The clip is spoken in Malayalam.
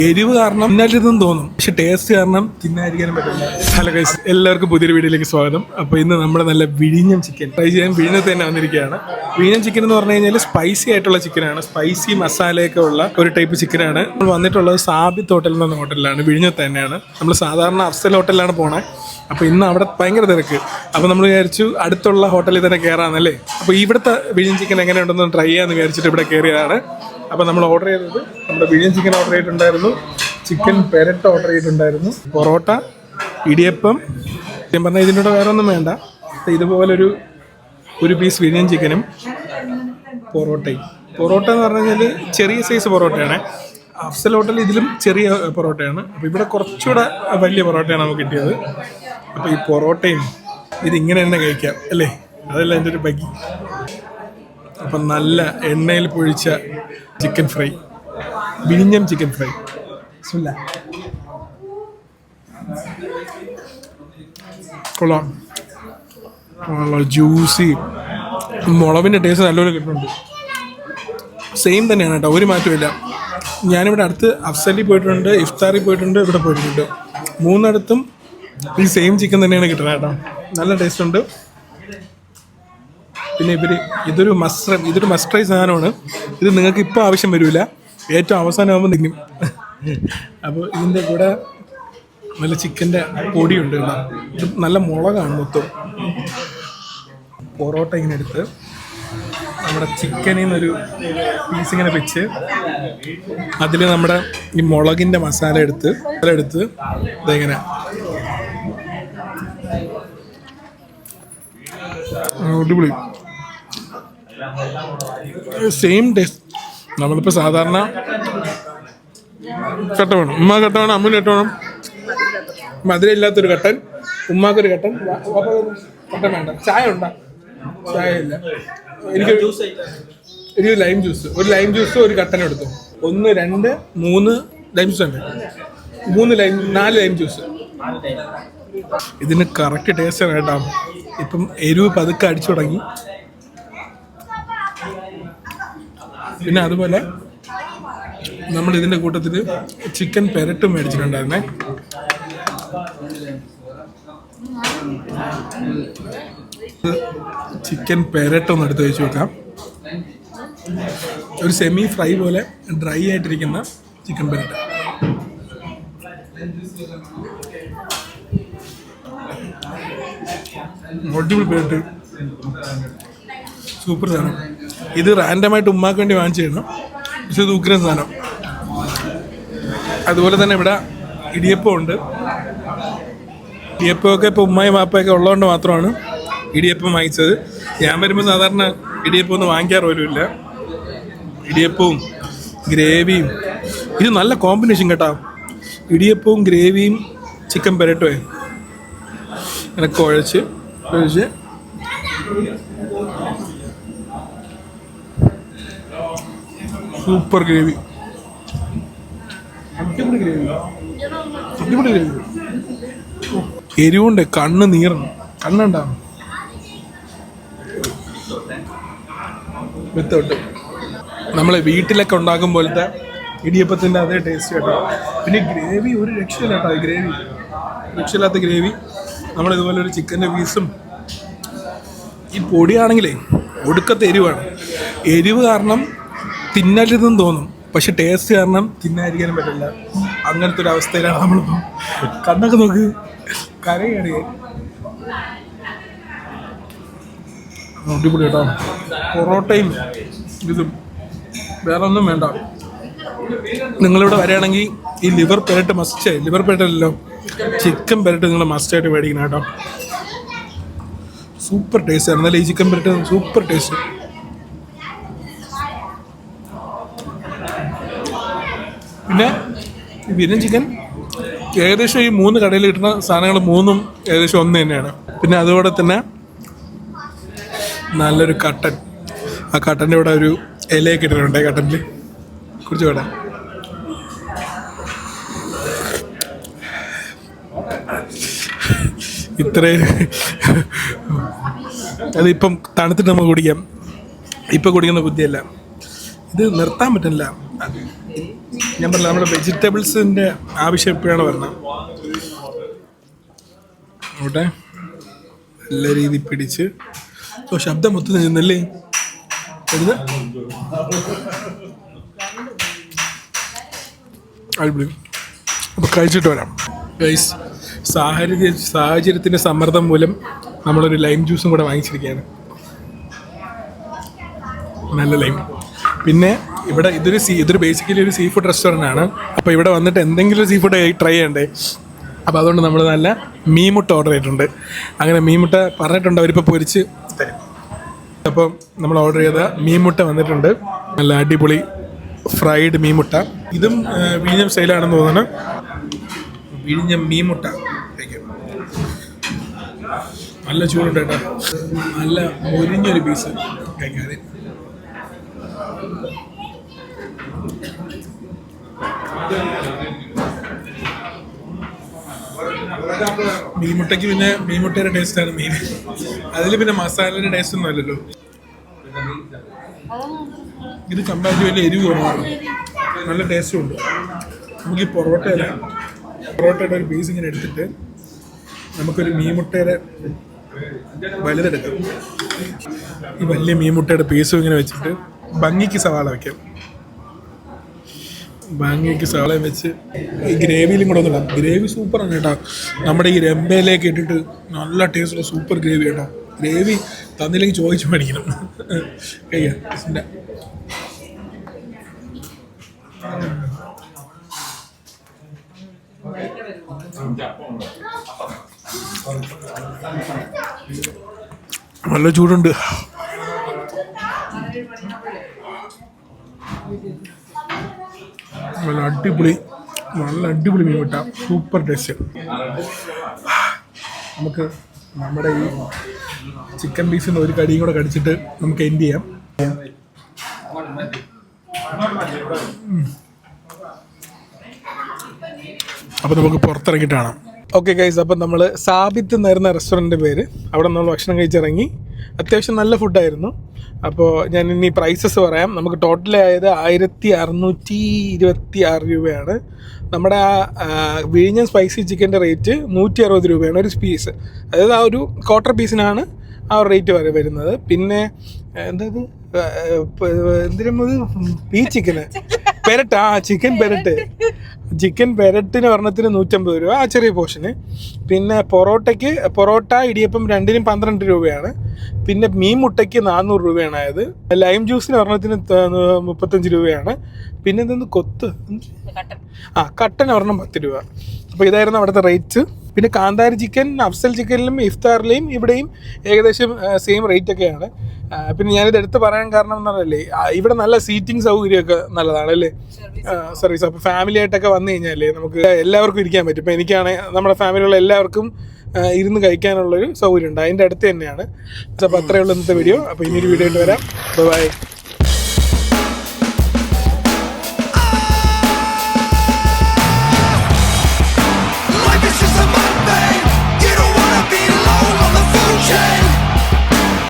എരിവ് കാരണം തിന്നാലിരുന്ന് തോന്നും, പക്ഷെ ടേസ്റ്റ് കാരണം തിന്നായിരിക്കാനും പറ്റില്ല. ഹലോ ഗൈസ്, എല്ലാവർക്കും പുതിയൊരു വീഡിയോയിലേക്ക് സ്വാഗതം. അപ്പോൾ ഇന്ന് നമ്മുടെ നല്ല വിഴിഞ്ഞം ചിക്കൻ ട്രൈ ചെയ്യാൻ വിഴിഞ്ഞത്ത് തന്നെ വന്നിരിക്കുകയാണ്. വിഴിഞ്ഞം ചിക്കൻ എന്ന് പറഞ്ഞു കഴിഞ്ഞാൽ സ്പൈസി ആയിട്ടുള്ള ചിക്കനാണ്, സ്പൈസി മസാലയൊക്കെ ഉള്ള ഒരു ടൈപ്പ് ചിക്കനാണ്. നമ്മൾ വന്നിട്ടുള്ളത് സാബിത്ത് ഹോട്ടൽ എന്ന ഹോട്ടലിലാണ്, വിഴിഞ്ഞത്ത് തന്നെയാണ്. നമ്മൾ സാധാരണ അഫ്സൽ ഹോട്ടലിലാണ് പോണേ. അപ്പോൾ ഇന്ന് അവിടെ ഭയങ്കര തിരക്ക്. അപ്പോൾ നമ്മൾ വിചാരിച്ചു അടുത്തുള്ള ഹോട്ടലിൽ തന്നെ കയറാമെന്നല്ലേ. അപ്പോൾ ഇവിടുത്തെ വിഴിഞ്ഞം ചിക്കൻ എങ്ങനെയുണ്ടെന്ന് ട്രൈ ചെയ്യാമെന്ന് വിചാരിച്ചിട്ട് ഇവിടെ കയറിയതാണ്. അപ്പോൾ നമ്മൾ ഓർഡർ ചെയ്തത് നമ്മുടെ വിഴിഞ്ഞം ചിക്കൻ ഓർഡർ ചെയ്തിട്ടുണ്ടായിരുന്നു, ചിക്കൻ പെരട്ട് ഓർഡർ ചെയ്തിട്ടുണ്ടായിരുന്നു, പൊറോട്ട, ഇടിയപ്പം. ഞാൻ പറഞ്ഞാൽ ഇതിൻ്റെ കൂടെ വേറെ ഒന്നും വേണ്ട, ഇതുപോലൊരു പീസ് വിഴിഞ്ഞം ചിക്കനും പൊറോട്ടയും. പൊറോട്ട എന്ന് പറഞ്ഞു കഴിഞ്ഞാൽ ചെറിയ സൈസ് പൊറോട്ടയാണ്. അഫ്സൽ ഹോട്ടലിൽ ഇതിലും ചെറിയ പൊറോട്ടയാണ്. അപ്പോൾ ഇവിടെ കുറച്ചുകൂടെ വലിയ പൊറോട്ടയാണ് നമുക്ക് കിട്ടിയത്. അപ്പോൾ ഈ പൊറോട്ടയും ഇതിങ്ങനെ തന്നെ കഴിക്കാം അല്ലേ, അതല്ല എൻ്റെ ഒരു ഭംഗി. അപ്പം നല്ല എണ്ണയിൽ പൊഴിച്ച ചിക്കൻ ഫ്രൈ, വിഴിഞ്ഞം ചിക്കൻ ഫ്രൈ. കൊള്ളാം, ജ്യൂസി. മുളവിൻ്റെ ടേസ്റ്റ് നല്ലപോലെ കിട്ടുന്നുണ്ട്. സെയിം തന്നെയാണ് കേട്ടോ, ഒരു മാറ്റമില്ല. ഞാനിവിടെ അടുത്ത് അഫ്സലിൽ പോയിട്ടുണ്ട്, ഇഫ്താറിൽ പോയിട്ടുണ്ട്, ഇവിടെ പോയിട്ടുണ്ട്. മൂന്നിടത്തും ഈ സെയിം ചിക്കൻ തന്നെയാണ് കിട്ടുന്നത് കേട്ടോ. നല്ല ടേസ്റ്റ് ഉണ്ട്. പിന്നെ ഇതൊരു മസ്റ്റ് ട്രൈ സാധനമാണ്. ഇത് നിങ്ങൾക്ക് ഇപ്പോൾ ആവശ്യം വരില്ല, ഏറ്റവും അവസാനമാകുമ്പോൾ നിൽക്കും. അപ്പോൾ ഇതിൻ്റെ കൂടെ നല്ല ചിക്കൻ്റെ പൊടിയുണ്ട് കേട്ടോ. ഇത് നല്ല മുളകാണ് മൊത്തം. പൊറോട്ട ഇങ്ങനെ എടുത്ത് നമ്മുടെ ചിക്കനിൽ നിന്നൊരു പീസ് ഇങ്ങനെ വെച്ച് അതിൽ നമ്മുടെ ഈ മുളകിൻ്റെ മസാല എടുത്ത് ഇതെങ്ങനെ അടിപൊളി, സെയിം ടേസ്റ്റ്. നമ്മളിപ്പോൾ സാധാരണ കട്ട വേണം, ഉമ്മ കട്ട വേണം, അമ്മൂന് കട്ട വേണം, മധുരം ഇല്ലാത്തൊരു കട്ടൻ, ഉമ്മാക്കൊരു കട്ടൻ, കട്ടൻ വേണ്ട. ചായ ഉണ്ടോ? ചായ ഇല്ല. എനിക്ക് ലൈം ജ്യൂസ്, ഒരു ലൈം ജ്യൂസ് ഒരു കട്ടൻ എടുത്തു. 1 2 3 ലൈം ജ്യൂസ് ഉണ്ട്, 4 ലൈം ജ്യൂസ്. ഇതിന് കറക്റ്റ് ടേസ്റ്റാണ് കേട്ടോ. ഇപ്പം എരിവ് പതുക്കെ അടിച്ചു തുടങ്ങി. പിന്നെ അതുപോലെ നമ്മൾ ഇതിൻ്റെ കൂട്ടത്തിൽ ചിക്കൻ പെരട്ടും മേടിച്ചിട്ടുണ്ടായിരുന്നേ. ചിക്കൻ പെരട്ടൊന്ന് എടുത്ത് വെച്ച് വെക്കാം. ഒരു സെമി ഫ്രൈ പോലെ ഡ്രൈ ആയിട്ടിരിക്കുന്ന ചിക്കൻ പെരട്ട്. അടിപൊളി പെരട്ട്, സൂപ്പർ സാധനം. ഇത് റാൻഡമായിട്ട് ഉമ്മാക്ക് വേണ്ടി വാങ്ങിച്ചിരുന്നു, പക്ഷെ ഇത് ഉഗ്രൻ സാധനം. അതുപോലെ തന്നെ ഇവിടെ ഇടിയപ്പം ഉണ്ട്. ഇടിയപ്പമൊക്കെ ഇപ്പോൾ ഉമ്മായും വാപ്പയൊക്കെ ഉള്ളതുകൊണ്ട് മാത്രമാണ് ഇടിയപ്പം വാങ്ങിച്ചത്. ഞാൻ വരുമ്പോൾ സാധാരണ ഇടിയപ്പം ഒന്നും വാങ്ങിക്കാറ് പോലുമില്ല. ഇടിയപ്പവും ഗ്രേവിയും, ഇത് നല്ല കോമ്പിനേഷൻ കേട്ടോ. ഇടിയപ്പവും ഗ്രേവിയും ചിക്കൻ പെരട്ടുമേ അങ്ങനെ കുഴച്ച് സൂപ്പർ ഗ്രേവി, അടിപൊളി ഗ്രേവി. എരിവുണ്ട്, കണ്ണ് നീറണം, കണ്ണുണ്ടാവും വിത്തോട്ട്. നമ്മളെ വീട്ടിലൊക്കെ ഉണ്ടാക്കും പോലത്തെ ഇടിയപ്പത്തിൻ്റെ അതേ ടേസ്റ്റ് കേട്ടോ. പിന്നെ ഗ്രേവി ഒരു രക്ഷയില്ല കേട്ടോ, ഗ്രേവി രക്ഷയില്ലാത്ത ഗ്രേവി. നമ്മളിതുപോലെ ഒരു ചിക്കൻ്റെ പീസും, ഈ പൊടിയാണെങ്കിലേ ഒടുക്കത്തെ എരിവാണ്. എരിവ് കാരണം തിന്നരുതെന്ന് തോന്നും, പക്ഷെ ടേസ്റ്റ് കാരണം തിന്നായിരിക്കാനും പറ്റില്ല. അങ്ങനത്തെ ഒരു അവസ്ഥയിലാണ് നമ്മളിപ്പോൾ. കണ്ണൊക്കെ നോക്ക്, കരയാണ്. അടിപൊളി കേട്ടോ. പൊറോട്ടയും ഇതും വേറെ ഒന്നും വേണ്ട. നിങ്ങളിവിടെ വരികയാണെങ്കിൽ ഈ ലിവർ പെരട്ട് മസ്റ്റ്, ലിവർ പെരട്ടല്ലോ ചിക്കൻ പെരട്ട് നിങ്ങൾ മസ്റ്റായിട്ട് മേടിക്കണം കേട്ടോ. സൂപ്പർ ടേസ്റ്റ് ആണ്. എന്നാലും ഈ ചിക്കൻ പെരട്ട് സൂപ്പർ ടേസ്റ്റ്. പിന്നെ വിഴിഞ്ഞം ചിക്കൻ ഏകദേശം ഈ 3 കടയിൽ കിട്ടുന്ന സാധനങ്ങൾ 3ഉം ഏകദേശം ഒന്ന് തന്നെയാണ്. പിന്നെ അതുപോലെ തന്നെ നല്ലൊരു കട്ടൻ, ആ കട്ടൻ്റെ ഇവിടെ ഒരു ഇലയൊക്കെ ഇട്ടിട്ടുണ്ട്. കട്ടനിൽ കുറിച്ച് വേണം. ഇത്രയും അതിപ്പം തണുത്തിട്ട് നമുക്ക് കുടിക്കാം. ഇപ്പം കുടിക്കുന്ന ബുദ്ധിയല്ല, ഇത് നിർത്താൻ പറ്റില്ല. ഞാൻ പറഞ്ഞില്ല നമ്മുടെ വെജിറ്റബിൾസിൻ്റെ ആവശ്യം എപ്പോഴാണ് വരുന്നത്. അവിടെ നല്ല രീതിയിൽ പിടിച്ച് ശബ്ദം മൊത്തം നിന്നല്ലേ അടിപൊളി. അപ്പോൾ കഴിച്ചിട്ട് വരാം ഗൈസ്. സാഹചര്യത്തിൻ്റെ സമ്മർദ്ദം മൂലം നമ്മളൊരു ലൈം ജ്യൂസും കൂടെ വാങ്ങിച്ചിരിക്കുകയാണ്. നല്ല ലൈം. പിന്നെ ഇവിടെ ഇതൊരു ബേസിക്കലി ഒരു സീ ഫുഡ് റെസ്റ്റോറൻ്റ് ആണ്. അപ്പോൾ ഇവിടെ വന്നിട്ട് എന്തെങ്കിലും സീ ഫുഡ് ട്രൈ ചെയ്യണ്ടേ. അപ്പോൾ അതുകൊണ്ട് നമ്മൾ നല്ല മീൻമുട്ട ഓർഡർ ചെയ്തിട്ടുണ്ട്. അങ്ങനെ മീൻമുട്ട പറഞ്ഞിട്ടുണ്ട്, അവരിപ്പോൾ പൊരിച്ച് തരും. അപ്പോൾ നമ്മൾ ഓർഡർ ചെയ്ത മീൻമുട്ട വന്നിട്ടുണ്ട്. നല്ല അടിപൊളി ഫ്രൈഡ് മീൻമുട്ട. ഇതും വിഴിഞ്ഞം സ്റ്റൈലാണെന്ന് തോന്നുന്നു. വിഴിഞ്ഞം മീൻമുട്ട നല്ല ചൂടുണ്ട് കേട്ടോ. നല്ല മുരിഞ്ഞൊരു പീസ് കഴിക്കാതെ. മീൻമുട്ടയ്ക്ക് പിന്നെ മീൻമുട്ടയുടെ ടേസ്റ്റാണ് മെയിൻ. അതിൽ പിന്നെ മസാലയുടെ ടേസ്റ്റ് ഒന്നും അല്ലല്ലോ. ഇത് കമ്പാരിറ്റീവ് വലിയ എരിവ് കുറവാണ്, നല്ല ടേസ്റ്റും ഉണ്ട്. നമുക്ക് ഈ പൊറോട്ടയുടെ ഒരു പീസ് ഇങ്ങനെ എടുത്തിട്ട് നമുക്കൊരു മീൻമുട്ടയുടെ വലുതെടുക്കാം. ഈ വലിയ മീൻമുട്ടയുടെ പീസും ഇങ്ങനെ വെച്ചിട്ട് ഭംഗിക്ക് സവാള വയ്ക്കാം. ഭംഗിക്ക് സവാള വെച്ച് ഈ ഗ്രേവിയിലും കൂടെ ഒന്നിടാം. ഗ്രേവി സൂപ്പറാണ് കേട്ടോ. നമ്മുടെ ഈ രമ്പയിലേക്ക് ഇട്ടിട്ട് നല്ല ടേസ്റ്റുള്ള സൂപ്പർ ഗ്രേവി കേട്ടോ. ഗ്രേവി തന്നില്ലെങ്കിൽ ചോദിച്ചു മേടിക്കണം. കഴിയാം. നല്ല ചൂടുണ്ട്. നല്ല അടിപൊളി മീൻമുട്ട, സൂപ്പർ ടേസ്റ്റ്. നമുക്ക് നമ്മുടെ ഈ ചിക്കൻ പീസിന് ഒരു കടിയും കൂടെ കടിച്ചിട്ട് നമുക്ക് എൻഡ് ചെയ്യാം. അപ്പോൾ നമുക്ക് പുറത്തിറങ്ങിയിട്ട് കാണാം. ഓക്കെ ഗൈസ്, അപ്പം നമ്മൾ സാബിത്ത് എന്നായിരുന്ന റെസ്റ്റോറൻറ്റിൻ്റെ പേര്. അവിടെ നമ്മൾ ഭക്ഷണം കഴിച്ചിറങ്ങി. അത്യാവശ്യം നല്ല ഫുഡായിരുന്നു. അപ്പോൾ ഞാൻ ഇനി പ്രൈസസ് പറയാം. നമുക്ക് ടോട്ടലായത് 1626 രൂപയാണ്. നമ്മുടെ വിഴിഞ്ഞം സ്പൈസി ചിക്കൻ്റെ റേറ്റ് 160 രൂപയാണ് ഒരു പീസ്. അതായത് ആ ഒരു ക്വാർട്ടർ പീസിനാണ് ആ ഒരു റേറ്റ് വരെ വരുന്നത്. പിന്നെ എന്തത് എന്തിനും ഈ ചിക്കന് പെരട്ട്, ചിക്കൻ പെരട്ടിന് ഒരെണ്ണത്തിന് 150 രൂപ, ആ ചെറിയ പോർഷന്. പിന്നെ പൊറോട്ട ഇടിയപ്പം രണ്ടിനും 12 രൂപയാണ്. പിന്നെ മീൻ മുട്ടയ്ക്ക് 400 രൂപയാണ് ആയത്. ലൈം ജ്യൂസിന് ഒരെണ്ണത്തിന് 35 രൂപയാണ്. പിന്നെ എന്തെന്ന് കട്ടൻ ഒരെണ്ണം 10 രൂപ. അപ്പോൾ ഇതായിരുന്നു അവിടുത്തെ റേറ്റ്. പിന്നെ കാന്താരി ചിക്കൻ, അഫ്സൽ ചിക്കനിലും ഇഫ്താറിലെയും ഇവിടെയും ഏകദേശം സെയിം റേറ്റ് ഒക്കെയാണ്. പിന്നെ ഞാനിത് എടുത്ത് പറയാൻ കാരണം എന്ന് പറഞ്ഞാലേ ഇവിടെ നല്ല സീറ്റിംഗ് സൗകര്യമൊക്കെ നല്ലതാണ് അല്ലേ, സർവീസ്. അപ്പോൾ ഫാമിലി ആയിട്ടൊക്കെ വന്നു കഴിഞ്ഞാലേ നമുക്ക് എല്ലാവർക്കും ഇരിക്കാൻ പറ്റും. ഇപ്പോൾ എനിക്കാണെങ്കിൽ നമ്മുടെ ഫാമിലിയുള്ള എല്ലാവർക്കും ഇരുന്ന് കഴിക്കാനുള്ളൊരു സൗകര്യം ഉണ്ട്. അതിൻ്റെ അടുത്ത് തന്നെയാണ്. അപ്പോൾ അത്രയുള്ള ഇന്നത്തെ വീഡിയോ. അപ്പോൾ ഇനിയൊരു വീഡിയോ ആയിട്ട് വരാം. ബൈ.